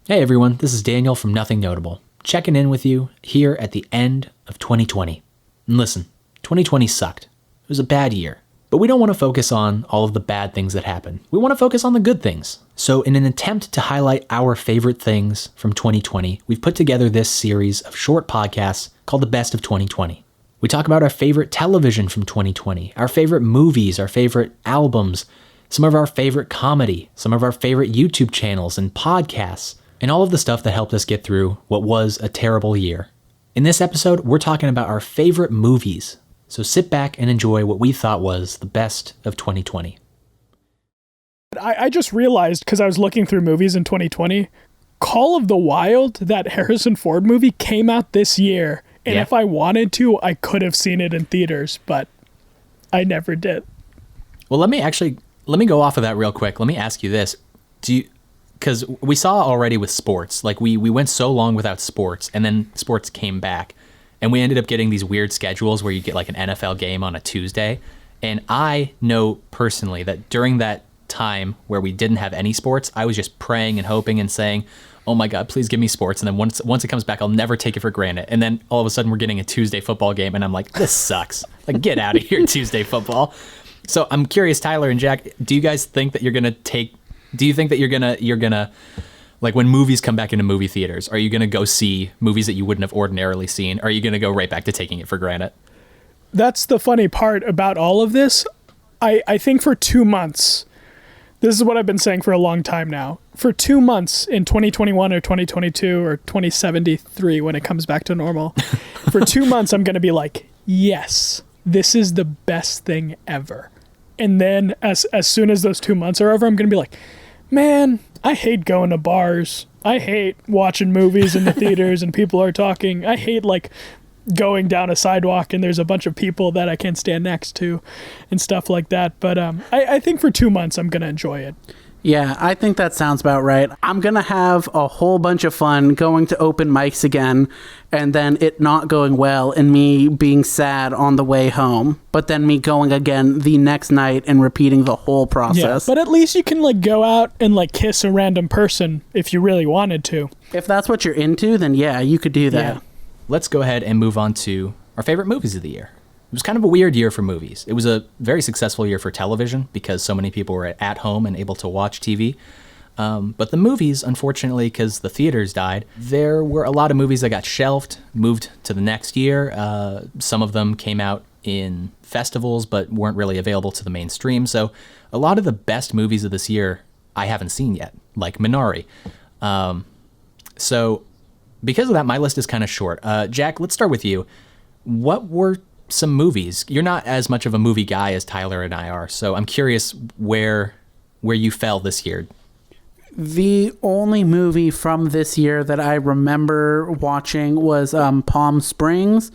Hey everyone, this is Daniel from Nothing Notable, checking in with you here at the end of 2020. And listen, 2020 sucked. It was a bad year. But we don't want to focus on all of the bad things that happened. We want to focus on the good things. So in an attempt to highlight our favorite things from 2020, we've put together this series of short podcasts called The Best of 2020. We talk about our favorite television from 2020, our favorite movies, our favorite albums, some of our favorite comedy, some of our favorite YouTube channels and podcasts, and all of the stuff that helped us get through what was a terrible year. In this episode, we're talking about our favorite movies. So sit back and enjoy what we thought was the best of 2020. I just realized, because I was looking through movies in 2020, Call of the Wild, that Harrison Ford movie, came out this year. And if I wanted to, I could have seen it in theaters, but I never did. Well, let me go off of that real quick. Let me ask you this. Because we saw already with sports, like we went so long without sports, and then sports came back, and we ended up getting these weird schedules where you get like an NFL game on a Tuesday. And I know personally that during that time where we didn't have any sports, I was just praying and hoping and saying, oh my God, please give me sports. And then once it comes back, I'll never take it for granted. And then all of a sudden we're getting a Tuesday football game, and I'm like, this sucks. Like, get out of here, Tuesday football. So I'm curious, Tyler and Jack, do you guys think that you're gonna like, when movies come back into movie theaters, are you gonna go see movies that you wouldn't have ordinarily seen? Or are you gonna go right back to taking it for granted? That's the funny part about all of this. I think for 2 months, this is what I've been saying for a long time now. For 2 months in 2021 or 2022 or 2073, when it comes back to normal, for 2 months, I'm going to be like, yes, this is the best thing ever. And then as soon as those 2 months are over, I'm going to be like, man, I hate going to bars. I hate watching movies in the theaters and people are talking. I hate like going down a sidewalk and there's a bunch of people that I can't stand next to and stuff like that. But I think for 2 months, I'm going to enjoy it. Yeah, I think that sounds about right. I'm going to have a whole bunch of fun going to open mics again, and then it not going well and me being sad on the way home, but then me going again the next night and repeating the whole process. Yeah, but at least you can like go out and like kiss a random person if you really wanted to. If that's what you're into, then yeah, you could do that. Yeah. Let's go ahead and move on to our favorite movies of the year. It was kind of a weird year for movies. It was a very successful year for television because so many people were at home and able to watch TV. But the movies, unfortunately, because the theaters died, there were a lot of movies that got shelved, moved to the next year. Some of them came out in festivals but weren't really available to the mainstream. So a lot of the best movies of this year I haven't seen yet, like Minari. So because of that, my list is kind of short. Jack, let's start with you. What were some movies? You're not as much of a movie guy as Tyler and I are, so I'm curious where you fell this year. The only movie from this year that I remember watching was Palm Springs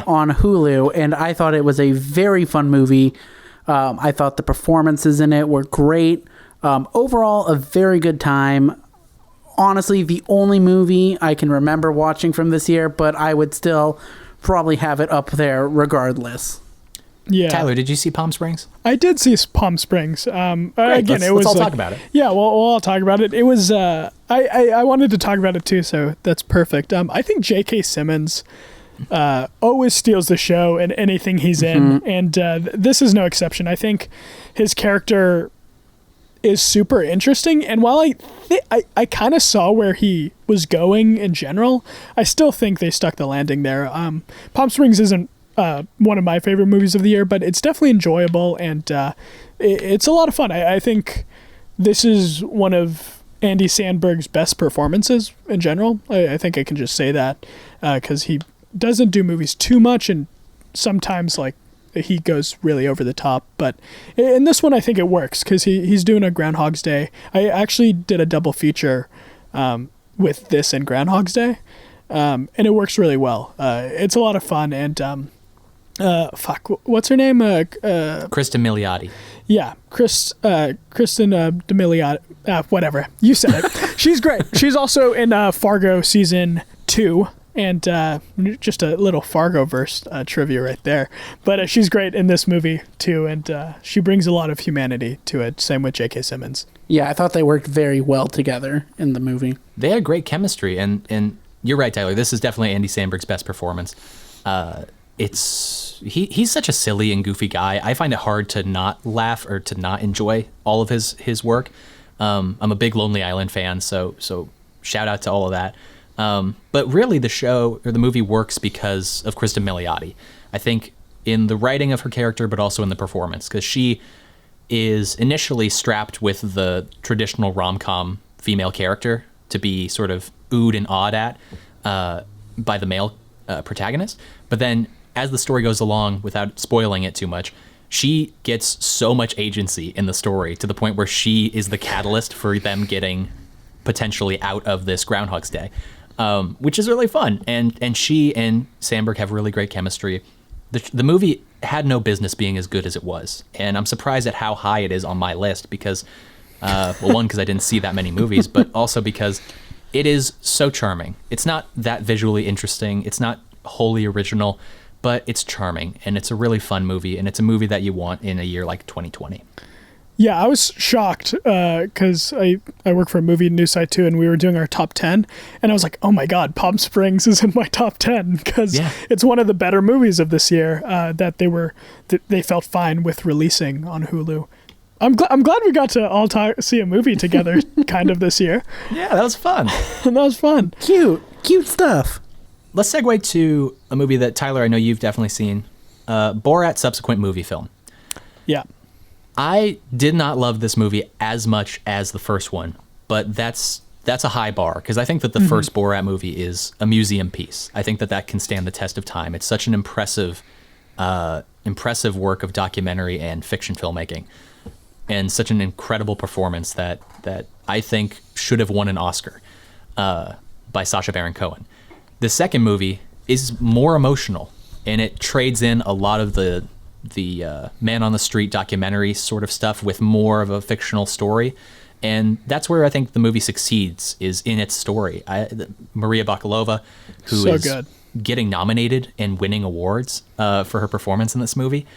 on Hulu, and I thought it was a very fun movie. I thought the performances in it were great. Overall, a very good time. Honestly, the only movie I can remember watching from this year, but I would still probably have it up there regardless. Yeah. Tyler, did you see Palm Springs? I did see Palm Springs. Great. Let's all talk about it. Yeah, we'll all talk about it. It was, I wanted to talk about it too, so that's perfect. I think J.K. Simmons always steals the show in anything he's in, and this is no exception. I think his character is super interesting, and while I kind of saw where he was going in general, I still think they stuck the landing there. Palm Springs isn't one of my favorite movies of the year, but it's definitely enjoyable, and it's a lot of fun. I think this is one of Andy Samberg's best performances in general. I think I can just say that because he doesn't do movies too much, and sometimes like he goes really over the top, but in this one I think it works because he's doing a Groundhog's Day. I actually did a double feature with this and Groundhog's Day, and it works really well. It's a lot of fun, and what's her name? Kristen Milioti. Yeah, Kristen Milioti. Whatever, you said it. She's great. She's also in Fargo season 2. And just a little Fargo-verse trivia right there. But she's great in this movie, too, and she brings a lot of humanity to it, same with J.K. Simmons. Yeah, I thought they worked very well together in the movie. They had great chemistry, and you're right, Tyler. This is definitely Andy Samberg's best performance. He's such a silly and goofy guy. I find it hard to not laugh or to not enjoy all of his work. I'm a big Lonely Island fan, so shout out to all of that. But really, the show or the movie works because of Kristen Milioti. I think in the writing of her character, but also in the performance, because she is initially strapped with the traditional rom-com female character to be sort of oohed and awed at by the male protagonist. But then as the story goes along, without spoiling it too much, she gets so much agency in the story to the point where she is the catalyst for them getting potentially out of this Groundhog's Day, which is really fun. And she and Samberg have really great chemistry. The movie had no business being as good as it was. And I'm surprised at how high it is on my list because, well, one, because I didn't see that many movies, but also because it is so charming. It's not that visually interesting. It's not wholly original, but it's charming, and it's a really fun movie, and it's a movie that you want in a year like 2020. Yeah, I was shocked because I work for a movie news site too, and we were doing our top 10, and I was like, oh my God, Palm Springs is in my top 10 because it's one of the better movies of this year that they felt fine with releasing on Hulu. I'm glad we got to all see a movie together kind of this year. Yeah, that was fun. That was fun. Cute stuff. Let's segue to a movie that, Tyler, I know you've definitely seen, Borat subsequent movie film. Yeah. I did not love this movie as much as the first one, but that's a high bar because I think that the first Borat movie is a museum piece. I think that can stand the test of time. It's such an impressive work of documentary and fiction filmmaking, and such an incredible performance that I think should have won an Oscar by Sacha Baron Cohen. The second movie is more emotional, and it trades in a lot of the man on the street documentary sort of stuff with more of a fictional story, and that's where I think the movie succeeds, is in its story. Maria Bakalova, who is good, getting nominated and winning awards for her performance in this movie,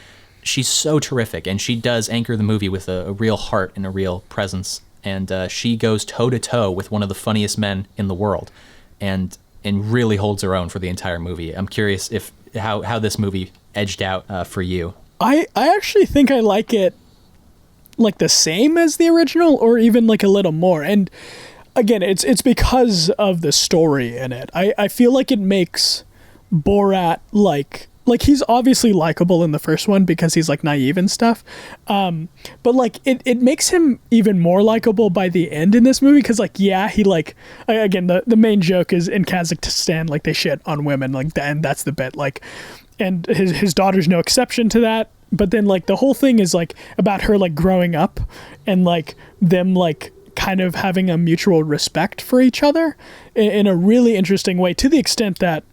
she's so terrific, and she does anchor the movie with a real heart and a real presence, and she goes toe to toe with one of the funniest men in the world, and really holds her own for the entire movie. I'm curious how this movie edged out for you. I actually think I like it like the same as the original, or even like a little more. And again, it's because of the story in it. I feel like it makes Borat like he's obviously likable in the first one because he's like naive and stuff. But like it makes him even more likable by the end in this movie. Cause like, yeah, he like, again, the main joke is in Kazakhstan, like they shit on women, like, and that's the bit, like, and his daughter's no exception to that. But then like the whole thing is like about her like growing up and like them like kind of having a mutual respect for each other in a really interesting way, to the extent that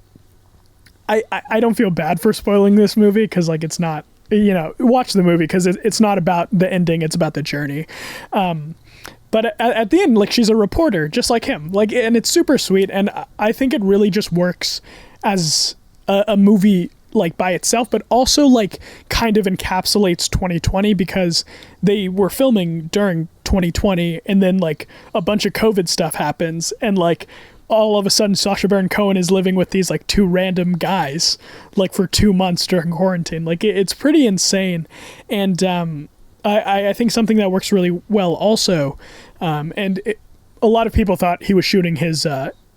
I don't feel bad for spoiling this movie because like it's not, watch the movie because it's not about the ending, it's about the journey. But at the end, like she's a reporter just like him, like, and it's super sweet, and I think it really just works as a movie like by itself, but also like kind of encapsulates 2020 because they were filming during 2020 and then like a bunch of COVID stuff happens and like all of a sudden Sacha Baron Cohen is living with these like two random guys like for 2 months during quarantine. Like it's pretty insane. And I think something that works really well also, a lot of people thought he was shooting his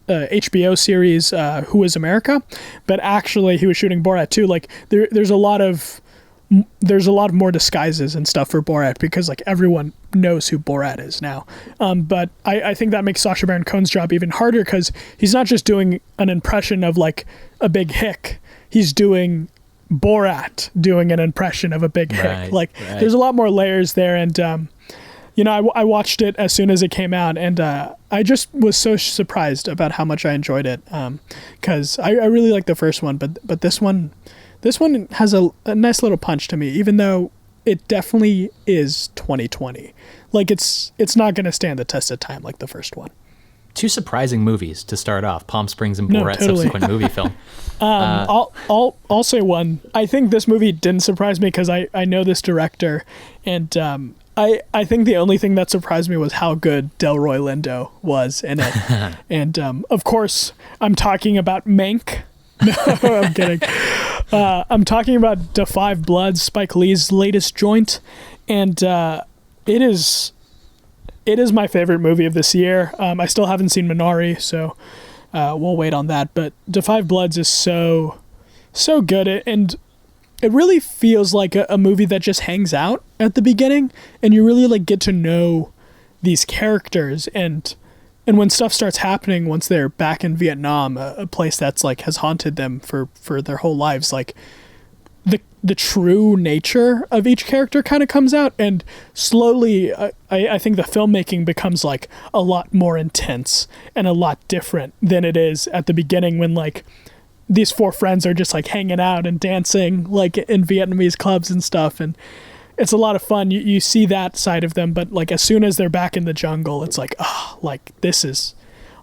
HBO series Who Is America, but actually he was shooting Borat too. Like there's a lot of more disguises and stuff for Borat because like everyone knows who Borat is now. But I think that makes Sacha Baron Cohen's job even harder because he's not just doing an impression of like a big hick. He's doing Borat doing an impression of a big hick. Like there's a lot more layers there. And, I watched it as soon as it came out, and I just was so surprised about how much I enjoyed it because I really like the first one, but this one has a nice little punch to me, even though it definitely is 2020. Like it's not going to stand the test of time like the first one. Two surprising movies to start off: Palm Springs and Borat subsequent movie film. I'll say one. I think this movie didn't surprise me because I know this director, and I think the only thing that surprised me was how good Delroy Lindo was in it. And of course, I'm talking about Mank. No, I'm kidding. I'm talking about Da 5 Bloods, Spike Lee's latest joint. And it is my favorite movie of this year. I still haven't seen Minari, so we'll wait on that. But Da 5 Bloods is so good. And it really feels like a movie that just hangs out at the beginning, and you really like get to know these characters, and when stuff starts happening once they're back in Vietnam, a place that's like has haunted them for their whole lives, like the true nature of each character kind of comes out, and slowly I think the filmmaking becomes like a lot more intense and a lot different than it is at the beginning, when like these four friends are just like hanging out and dancing like in Vietnamese clubs and stuff, and it's a lot of fun. You see that side of them, but like as soon as they're back in the jungle, it's like, oh, like this is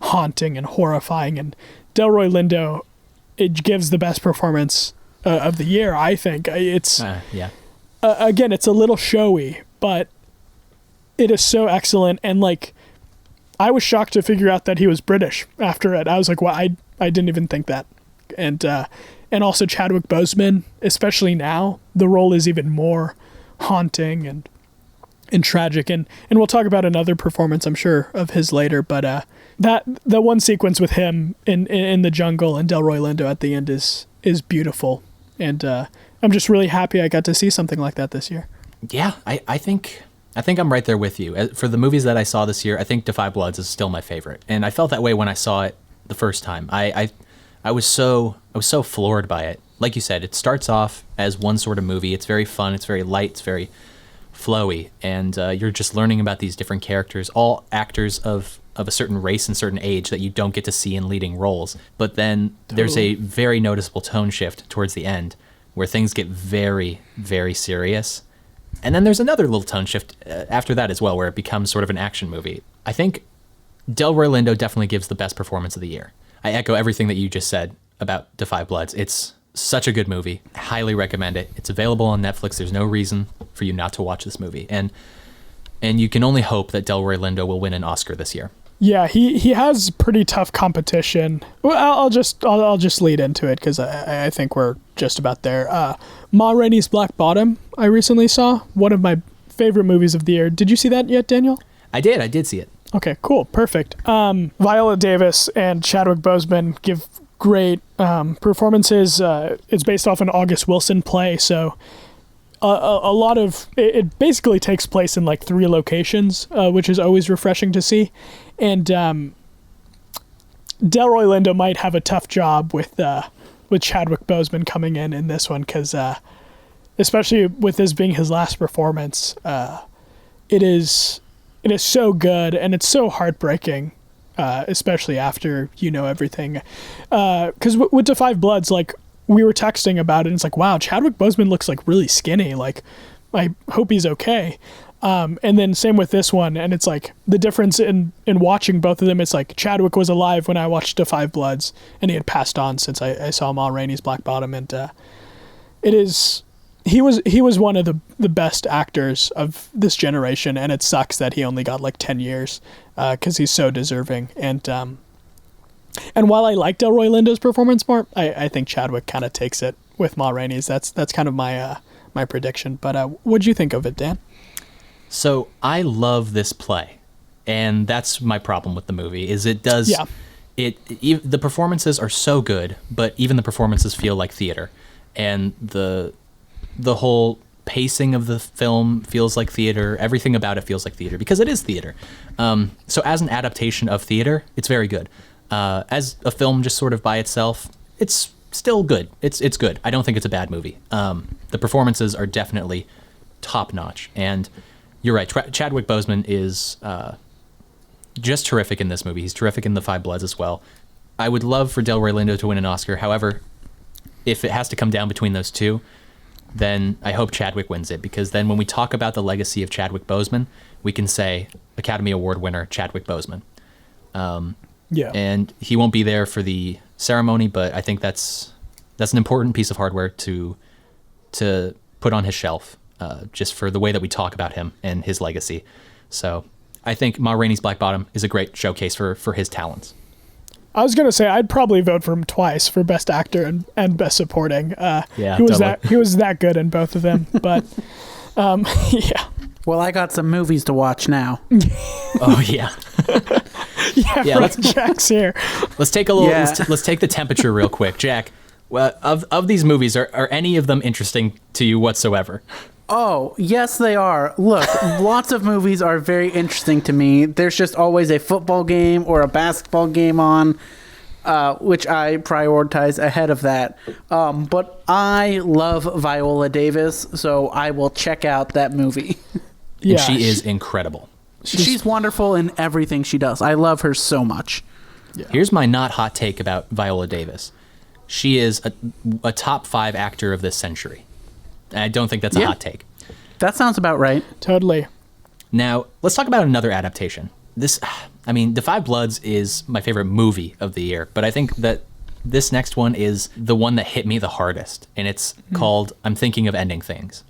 haunting and horrifying. And Delroy Lindo, it gives the best performance of the year, I think. It's again, it's a little showy, but it is so excellent. And like, I was shocked to figure out that he was British after it. I was like, well, I didn't even think that. And also Chadwick Boseman, especially now, the role is even more haunting and tragic. And we'll talk about another performance, I'm sure, of his later. But that one sequence with him in the jungle and Delroy Lindo at the end is beautiful. And I'm just really happy I got to see something like that this year. Yeah, I think I'm right there with you. For the movies that I saw this year, I think Da 5 Bloods is still my favorite. And I felt that way when I saw it the first time. I was so floored by it. Like you said, it starts off as one sort of movie. It's very fun. It's very light. It's very flowy. And you're just learning about these different characters, all actors of a certain race and certain age that you don't get to see in leading roles. But then there's a very noticeable tone shift towards the end where things get very, very serious. And then there's another little tone shift after that as well, where it becomes sort of an action movie. I think Delroy Lindo definitely gives the best performance of the year. I echo everything that you just said about Da 5 Bloods. It's such a good movie. I highly recommend it. It's available on Netflix. There's no reason for you not to watch this movie. And you can only hope that Delroy Lindo will win an Oscar this year. Yeah, he has pretty tough competition. Well, I'll just lead into it because I think we're just about there. Ma Rainey's Black Bottom, I recently saw. One of my favorite movies of the year. Did you see that yet, Daniel? I did see it. Okay, cool. Perfect. Viola Davis and Chadwick Boseman give great performances. It's based off an August Wilson play, so a lot of it basically takes place in like 3 locations, which is always refreshing to see. And Delroy Lindo might have a tough job with Chadwick Boseman coming in this one, because especially with this being his last performance, it is so good, and it's so heartbreaking, especially after you know everything. Because with Da 5 Bloods, like, we were texting about it, and it's like, wow, Chadwick Boseman looks like really skinny. Like, I hope he's okay. And then same with this one, and it's like the difference in watching both of them. It's like Chadwick was alive when I watched Da 5 Bloods, and he had passed on since I saw Ma Rainey's Black Bottom, and he was one of the best actors of this generation, and it sucks that he only got like 10 years because he's so deserving. And while I like Delroy Lindo's performance more, I think Chadwick kind of takes it with Ma Rainey's. That's kind of my prediction. But what'd you think of it, Dan? So I love this play, and that's my problem with the movie. Is it does the performances are so good, but even the performances feel like theater, and the whole pacing of the film feels like theater. Everything about it feels like theater because it is theater. So as an adaptation of theater, it's very good. As a film just sort of by itself, it's still good. It's good. I don't think it's a bad movie. The performances are definitely top notch, and you're right. Chadwick Boseman is just terrific in this movie. He's terrific in Da 5 Bloods as well. I would love for Delroy Lindo to win an Oscar. However, if it has to come down between those two, then I hope Chadwick wins it, because then when we talk about the legacy of Chadwick Boseman, we can say Academy Award winner Chadwick Boseman. And he won't be there for the ceremony, but I think that's an important piece of hardware to put on his shelf. just for the way that we talk about him and his legacy. So I think Ma Rainey's Black Bottom is a great showcase for his talents. I was gonna say I'd probably vote for him twice for Best Actor and Best Supporting. Yeah, he was that good in both of them. But yeah. Well, I got some movies to watch now. Oh yeah. Yeah. Jack's here. Let's take a little. Let's take the temperature real quick, Jack. Well, of these movies, are any of them interesting to you whatsoever? Oh, yes, they are. Look, lots of movies are very interesting to me. There's just always a football game or a basketball game on, which I prioritize ahead of that. But I love Viola Davis, so I will check out that movie. Yeah, and she is incredible. She's wonderful in everything she does. I love her so much. Yeah. Here's my not hot take about Viola Davis. She is a top 5 actor of this century. I don't think that's a hot take. That sounds about right. Totally. Now, let's talk about another adaptation. The Five Bloods is my favorite movie of the year, but I think that this next one is the one that hit me the hardest, and it's called I'm Thinking of Ending Things,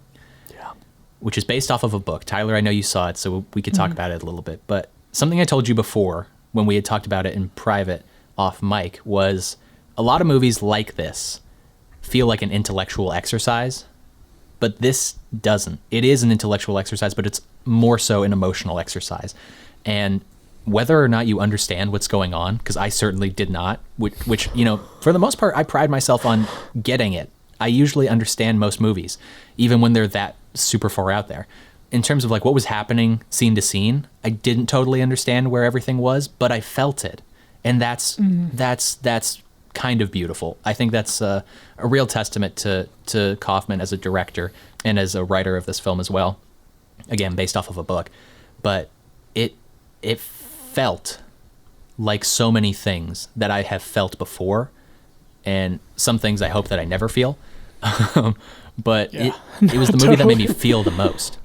which is based off of a book. Tyler, I know you saw it, so we could talk about it a little bit, but something I told you before when we had talked about it in private off mic was a lot of movies like this feel like an intellectual exercise, but this doesn't. It is an intellectual exercise, but it's more so an emotional exercise. And whether or not you understand what's going on, because I certainly did not, which, for the most part, I pride myself on getting it. I usually understand most movies, even when they're that super far out there. In terms of like what was happening scene to scene, I didn't totally understand where everything was, but I felt it. And that's kind of beautiful. I think that's a real testament to Kaufman as a director and as a writer of this film as well. Again, based off of a book, but it felt like so many things that I have felt before, and some things I hope that I never feel. But it was the movie that made me feel the most.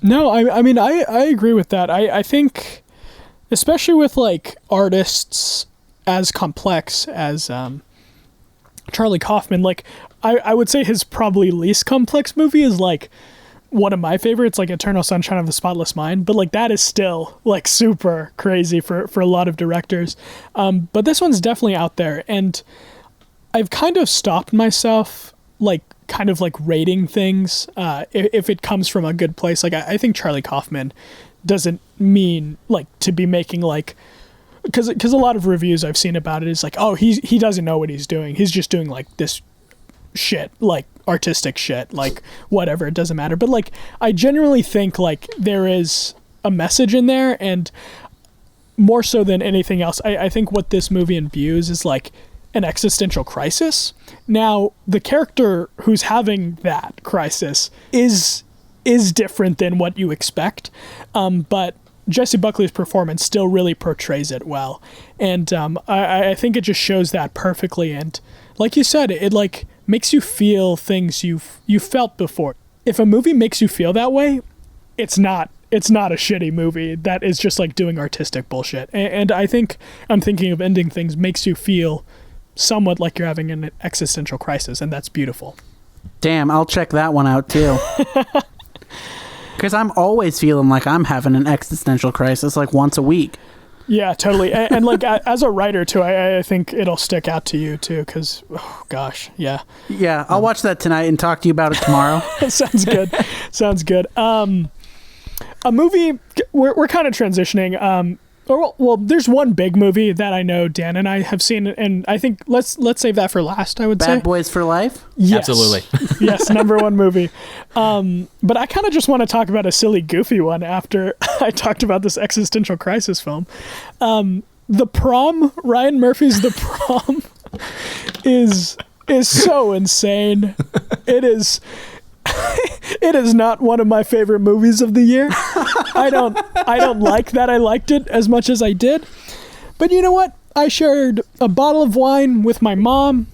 No, I mean I agree with that. I think, especially with like artists as complex as Charlie Kaufman, like I would say his probably least complex movie is like one of my favorites, like Eternal Sunshine of the Spotless Mind, but like that is still like super crazy for a lot of directors. But this one's definitely out there, and I've kind of stopped myself like kind of like rating things if it comes from a good place. Like I think Charlie Kaufman doesn't mean like to be making like, because a lot of reviews I've seen about it is like, oh, he doesn't know what he's doing. He's just doing like this shit, like artistic shit, like whatever, it doesn't matter. But like I genuinely think like there is a message in there, and more so than anything else, I think what this movie imbues is like an existential crisis. Now, the character who's having that crisis is different than what you expect, but Jessie Buckley's performance still really portrays it well, and I think it just shows that perfectly. And like you said, it like makes you feel things you felt before. If a movie makes you feel that way, it's not a shitty movie that is just like doing artistic bullshit. And I think I'm Thinking of Ending Things makes you feel somewhat like you're having an existential crisis, and that's beautiful. Damn, I'll check that one out too. Because I'm always feeling like I'm having an existential crisis like once a week. Yeah, totally. And like as a writer too, I think it'll stick out to you too, because, oh gosh, yeah. Yeah, I'll watch that tonight and talk to you about it tomorrow. Sounds good. Sounds good. A movie, we're kind of transitioning. Well, there's one big movie that I know Dan and I have seen, and I think let's save that for last, I would say. Bad Boys for Life? Yes. Absolutely. Yes, number one movie. But I kind of just want to talk about a silly, goofy one after I talked about this existential crisis film. The Prom, Ryan Murphy's The Prom is so insane. It is not one of my favorite movies of the year. I don't like that I liked it as much as I did. But you know what? I shared a bottle of wine with my mom,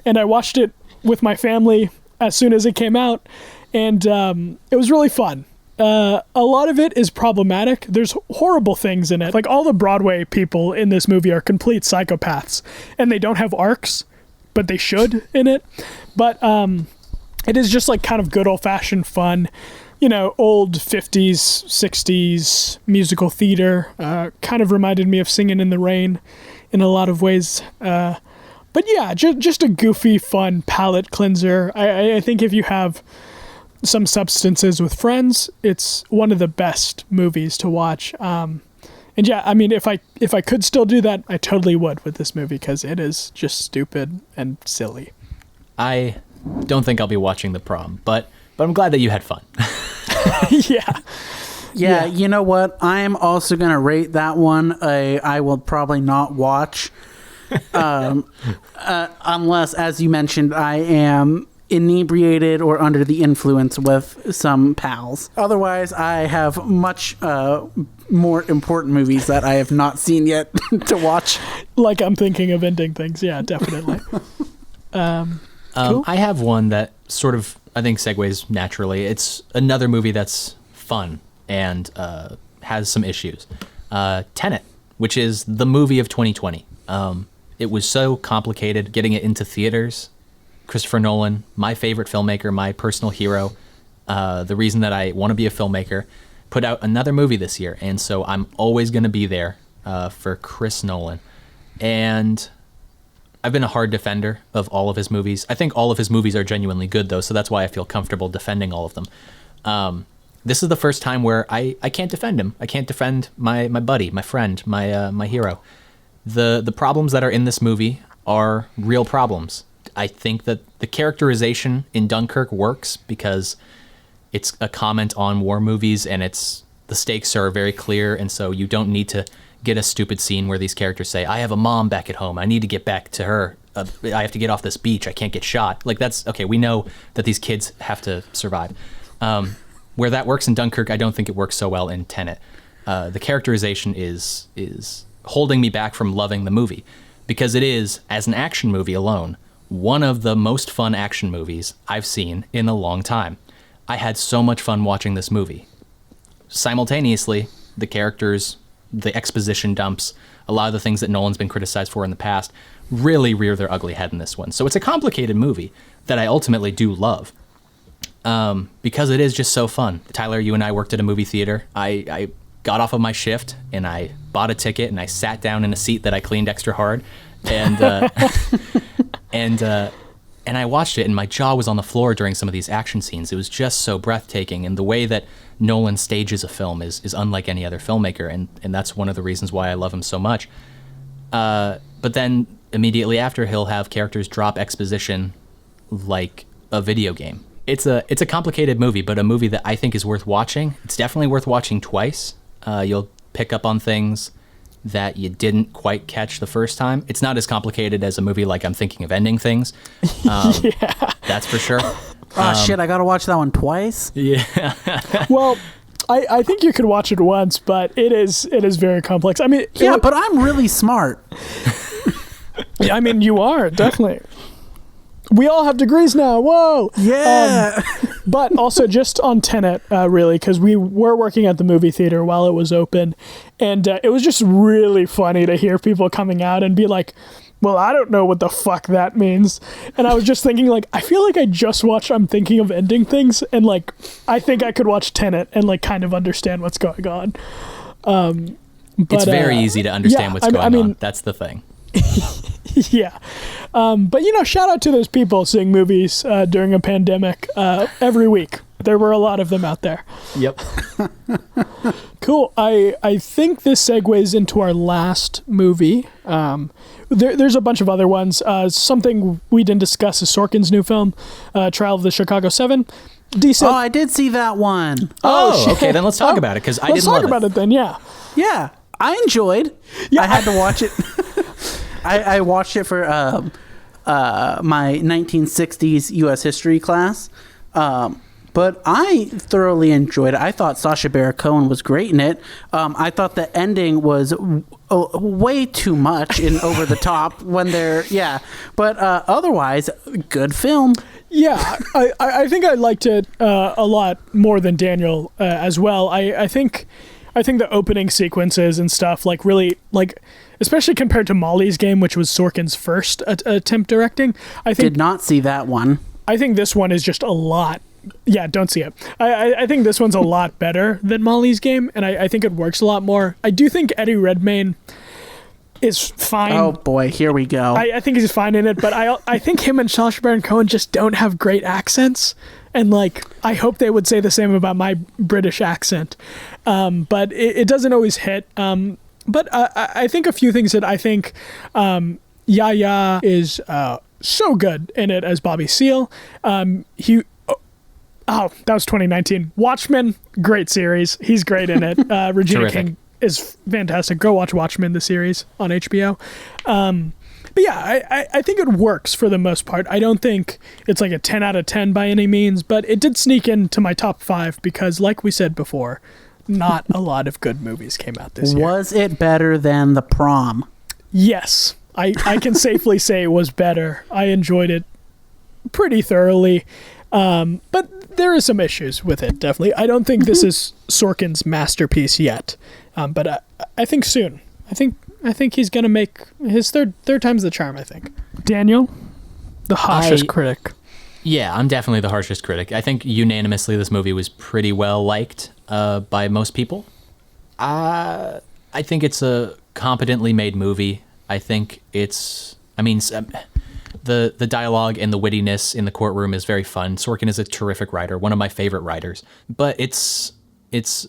and I watched it with my family as soon as it came out, and it was really fun. A lot of it is problematic. There's horrible things in it. Like, all the Broadway people in this movie are complete psychopaths, and they don't have arcs, but they should in it. But it is just like kind of good old-fashioned fun. old 50s, 60s musical theater. Kind of reminded me of Singing in the Rain in a lot of ways. But yeah, just a goofy, fun palate cleanser. I think if you have some substances with friends, it's one of the best movies to watch. And yeah, I mean, if I could still do that, I totally would with this movie because it is just stupid and silly. I don't think I'll be watching The Prom, but I'm glad that you had fun. Yeah, you know what? I'm also going to rate that one I will probably not watch unless, as you mentioned, I am inebriated or under the influence with some pals. Otherwise, I have much more important movies that I have not seen yet to watch. Like I'm thinking of ending things. Yeah, definitely. Cool. I have one that sort of, I think, segues naturally. It's another movie that's fun and has some issues. Tenet, which is the movie of 2020. It was so complicated getting it into theaters. Christopher Nolan, my favorite filmmaker, my personal hero, the reason that I want to be a filmmaker, put out another movie this year. And so I'm always going to be there for Chris Nolan. And I've been a hard defender of all of his movies. I think all of his movies are genuinely good, though, so that's why I feel comfortable defending all of them. This is the first time where I can't defend him. I can't defend my buddy, my friend, my hero. The problems that are in this movie are real problems. I think that the characterization in Dunkirk works because it's a comment on war movies and the stakes are very clear, and so you don't need to get a stupid scene where these characters say, I have a mom back at home, I need to get back to her, I have to get off this beach, I can't get shot. Like, that's okay, we know that these kids have to survive. Where that works in Dunkirk, I don't think it works so well in Tenet. The characterization is holding me back from loving the movie, because it is, as an action movie alone, one of the most fun action movies I've seen in a long time. I had so much fun watching this movie. Simultaneously, the characters, the exposition dumps, a lot of the things that Nolan's been criticized for in the past really rear their ugly head in this one. So it's a complicated movie that I ultimately do love because it is just so fun. Tyler, you and I worked at a movie theater. I got off of my shift and I bought a ticket and I sat down in a seat that I cleaned extra hard and and I watched it and my jaw was on the floor during some of these action scenes. It was just so breathtaking, and the way that Nolan stages a film is unlike any other filmmaker, and that's one of the reasons why I love him so much. But then immediately after, he'll have characters drop exposition like a video game. It's a complicated movie, but a movie that I think is worth watching. It's definitely worth watching twice. You'll pick up on things that you didn't quite catch the first time. It's not as complicated as a movie like I'm Thinking of Ending Things. Yeah. That's for sure. Oh, shit, I gotta watch that one twice? Yeah. Well, I think you could watch it once, but it is very complex. I mean, yeah, but I'm really smart. Yeah, I mean, you are, definitely. We all have degrees now. Whoa. Yeah. But also just on Tenet, really, because we were working at the movie theater while it was open. And it was just really funny to hear people coming out and be like, well, I don't know what the fuck that means. And I was just thinking, like, I feel like I just watched I'm Thinking of Ending Things. And, like, I think I could watch Tenet and, like, kind of understand what's going on. But, it's very easy to understand what's going on. That's the thing. Yeah. But, shout out to those people seeing movies during a pandemic every week. There were a lot of them out there. Yep. Cool. I think this segues into our last movie. There's a bunch of other ones. Something we didn't discuss is Sorkin's new film, Trial of the Chicago 7. Decent. Oh, I did see that one. Oh, okay. Then let's talk about it, because I didn't love it. Let's talk about it then, yeah. Yeah, I enjoyed. Yeah. I had to watch it. I watched it for my 1960s U.S. history class. But I thoroughly enjoyed it. I thought Sacha Baron Cohen was great in it. I thought the ending was way too much and over the top when they're, yeah. But otherwise, good film. Yeah, I think I liked it a lot more than Daniel as well. I think the opening sequences and stuff, like, really, like, especially compared to Molly's Game, which was Sorkin's first attempt directing. I think did not see that one. I think this one is just a lot Yeah, don't see it. I think this one's a lot better than Molly's Game, and I think it works a lot more. I do think Eddie Redmayne is fine. Oh boy, here we go. I think he's fine in it, but I think him and Sacha Baron Cohen just don't have great accents, and like I hope they would say the same about my British accent, but it doesn't always hit. But I think a few things that I think Yahya is so good in it as Bobby Seale. That was 2019. Watchmen, great series. He's great in it. Regina Terrific. King is fantastic. Go watch Watchmen, the series on HBO. But yeah, I think it works for the most part. I don't think it's like a 10 out of 10 by any means, but it did sneak into my top 5 because, like we said before, not a lot of good movies came out this year. Was it better than The Prom? Yes, I can safely say it was better. I enjoyed it pretty thoroughly, but there are some issues with it, definitely. I don't think this is Sorkin's masterpiece yet, but I think soon. I think he's going to make his third time's the charm, I think. Daniel, the harshest critic. Yeah, I'm definitely the harshest critic. I think unanimously this movie was pretty well liked by most people. I think it's a competently made movie. I think the dialogue and the wittiness in the courtroom is very fun. Sorkin is a terrific writer, one of my favorite writers. But it's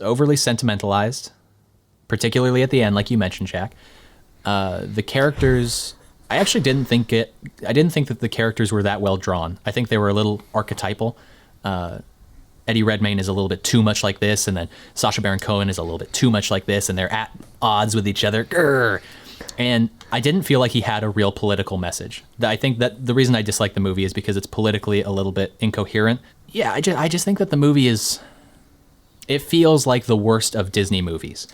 overly sentimentalized, particularly at the end, like you mentioned, Jack. The characters, I actually didn't think that the characters were that well drawn. I think they were a little archetypal. Eddie Redmayne is a little bit too much like this, and then Sacha Baron Cohen is a little bit too much like this, and they're at odds with each other. Grr. And I didn't feel like he had a real political message. I think that the reason I dislike the movie is because it's politically a little bit incoherent. Yeah, I just think that the movie it feels like the worst of Disney movies.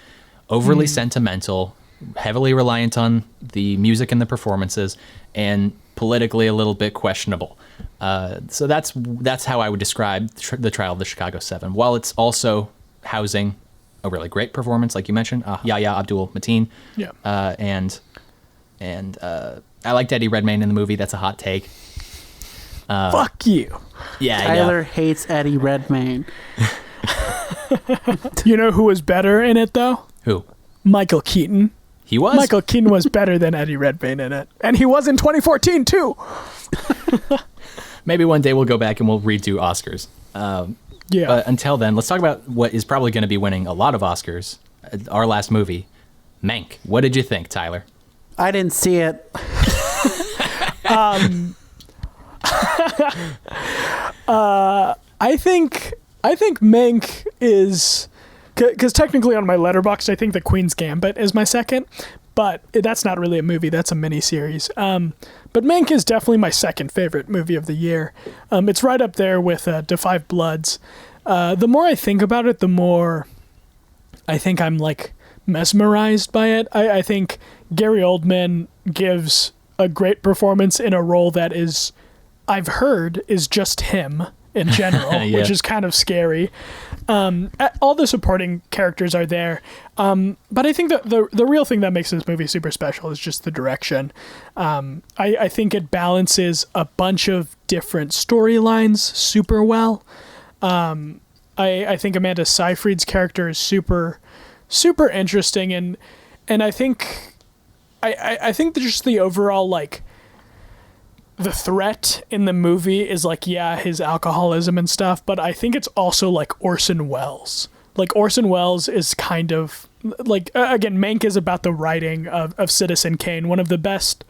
Overly sentimental, heavily reliant on the music and the performances, and politically a little bit questionable. So that's how I would describe the Trial of the Chicago 7. While it's also housing a really great performance, like you mentioned, Yahya Abdul-Mateen. Yeah. And I liked Eddie Redmayne in the movie. That's a hot take. Fuck you. Yeah, Tyler hates Eddie Redmayne. You know who was better in it, though? Who? Michael Keaton. He was? Michael Keaton was better than Eddie Redmayne in it. And he was in 2014, too. Maybe one day we'll go back and we'll redo Oscars. Yeah. But until then, let's talk about what is probably going to be winning a lot of Oscars. Our last movie, Mank. What did you think, Tyler? I didn't see it. I think Mank is, because technically on my Letterboxd, I think The Queen's Gambit is my second, but that's not really a movie. That's a miniseries. But Mank is definitely my second favorite movie of the year. It's right up there with Da 5 Bloods. The more I think about it, the more I think I'm like mesmerized by it. I think Gary Oldman gives a great performance in a role that is, I've heard, is just him in general, Yeah. which is kind of scary. All the supporting characters are there. But I think that the real thing that makes this movie super special is just the direction. I think it balances a bunch of different storylines super well. I think Amanda Seyfried's character is super, super interesting. And I think that just the overall, like, the threat in the movie is like, yeah, his alcoholism and stuff, but I think it's also like Orson Welles. Like Orson Welles is kind of like, again, Mank is about the writing of Citizen Kane, one of the best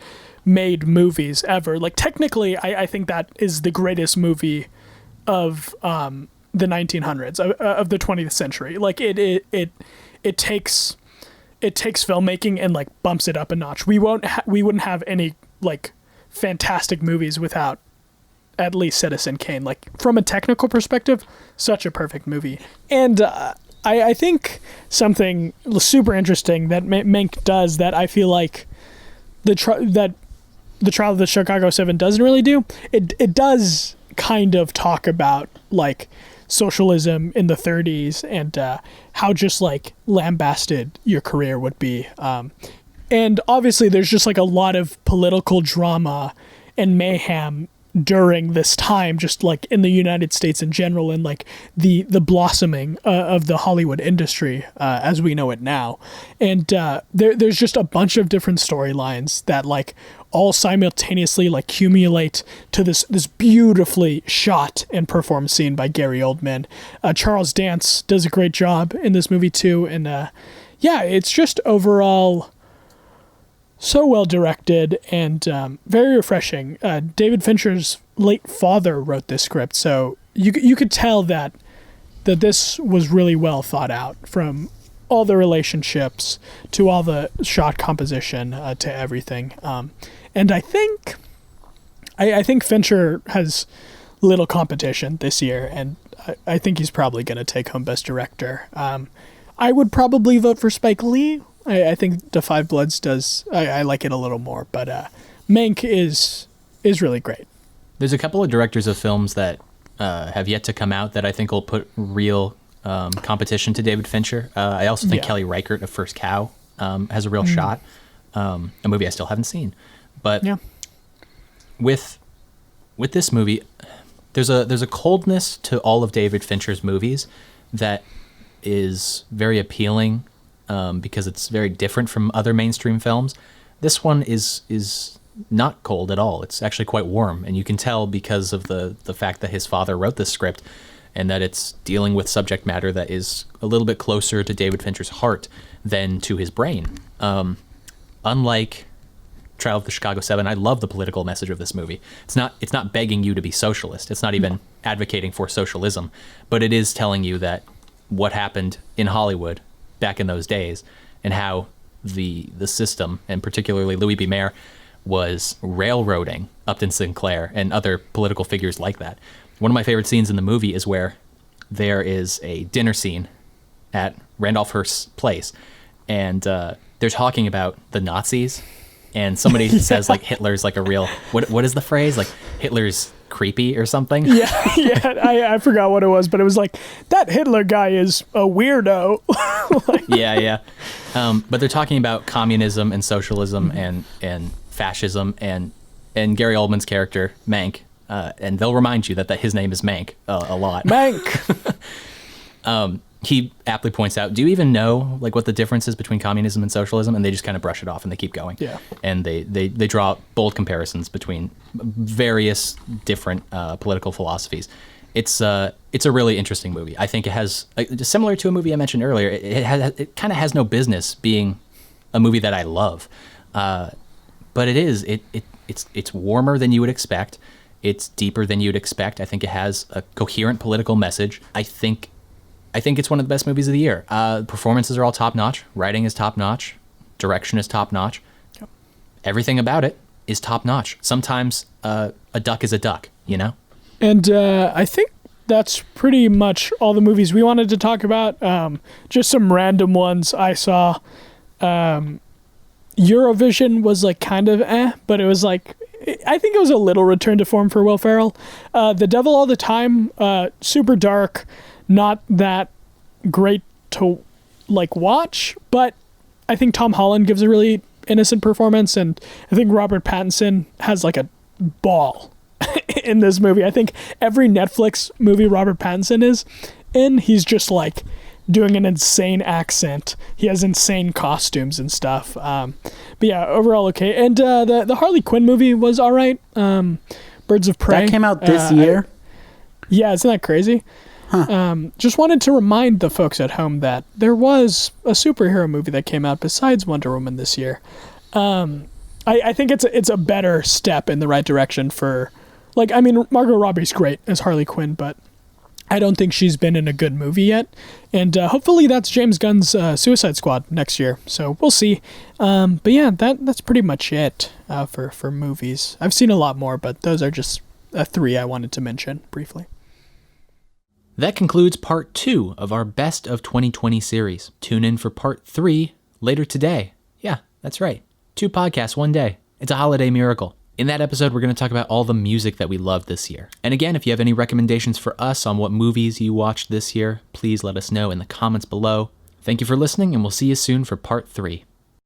made movies ever. Like technically, I think that is the greatest movie of the 1900s, of the 20th century. Like it takes filmmaking and like bumps it up a notch. We wouldn't have any like fantastic movies without at least Citizen Kane. Like from a technical perspective, such a perfect movie. And I think something super interesting that Mank does that I feel like the Trial of the Chicago 7 doesn't really do. It does kind of talk about like socialism in the 30s and how just like lambasted your career would be. And obviously there's just like a lot of political drama and mayhem during this time, just like in the United States in general, and like the blossoming of the Hollywood industry as we know it now. And there's just a bunch of different storylines that like all simultaneously like accumulate to this beautifully shot and performed scene by Gary Oldman. Charles Dance does a great job in this movie too, and yeah, it's just overall so well directed and very refreshing. David Fincher's late father wrote this script, so you could tell that this was really well thought out, from all the relationships to all the shot composition to everything. And I think Fincher has little competition this year, and I think he's probably going to take home Best Director. I would probably vote for Spike Lee. I think The Five Bloods does. I like it a little more, but Mank is really great. There's a couple of directors of films that have yet to come out that I think will put real competition to David Fincher. I also think Kelly Reichardt of First Cow has a real shot. A movie I still haven't seen, but with this movie, there's a coldness to all of David Fincher's movies that is very appealing. Because it's very different from other mainstream films. This one is not cold at all. It's actually quite warm, and you can tell because of the fact that his father wrote this script and that it's dealing with subject matter that is a little bit closer to David Fincher's heart than to his brain. Unlike Trial of the Chicago 7, I love the political message of this movie. It's not begging you to be socialist. It's not even advocating for socialism, but it is telling you that what happened in Hollywood back in those days, and how the system, and particularly Louis B. Mayer, was railroading Upton Sinclair and other political figures like that. One of my favorite scenes in the movie is where there is a dinner scene at Randolph Hearst's place, and they're talking about the Nazis, and somebody says like Hitler's like a real, what is the phrase? Like Hitler's creepy or something? I forgot what it was, but it was like, that Hitler guy is a weirdo. Yeah. But they're talking about communism and socialism and fascism and Gary Oldman's character, Mank, and they'll remind you that his name is Mank a lot. Mank! He aptly points out, do you even know like what the difference is between communism and socialism? And they just kind of brush it off and they keep going. Yeah. And they draw bold comparisons between various different political philosophies. It's a really interesting movie. I think it has, similar to a movie I mentioned earlier, it kind of has no business being a movie that I love. But it is. It's warmer than you would expect. It's deeper than you'd expect. I think it has a coherent political message. I think it's one of the best movies of the year. Performances are all top-notch. Writing is top-notch. Direction is top-notch. Yep. Everything about it is top-notch. Sometimes a duck is a duck, you know? And I think that's pretty much all the movies we wanted to talk about. Just some random ones I saw. Eurovision was like kind of but it was like, I think it was a little return to form for Will Ferrell. The Devil All the Time, super dark. Not that great to like watch, but I think Tom Holland gives a really innocent performance, and I think Robert Pattinson has like a ball in this movie. I think every Netflix movie Robert Pattinson is in, he's just like doing an insane accent. He has insane costumes and stuff. But yeah, overall okay. And the Harley Quinn movie was all right. Birds of Prey. That came out this year. Yeah, isn't that crazy? Huh. Just wanted to remind the folks at home that there was a superhero movie that came out besides Wonder Woman this year. I think it's a better step in the right direction for, like, I mean, Margot Robbie's great as Harley Quinn, but I don't think she's been in a good movie yet. And hopefully that's James Gunn's Suicide Squad next year. So we'll see. But yeah, that's pretty much it for movies. I've seen a lot more, but those are just 3 I wanted to mention briefly. That concludes part 2 of our Best of 2020 series. Tune in for part 3 later today. Yeah, that's right. 2 podcasts, 1 day. It's a holiday miracle. In that episode, we're going to talk about all the music that we loved this year. And again, if you have any recommendations for us on what movies you watched this year, please let us know in the comments below. Thank you for listening, and we'll see you soon for part 3.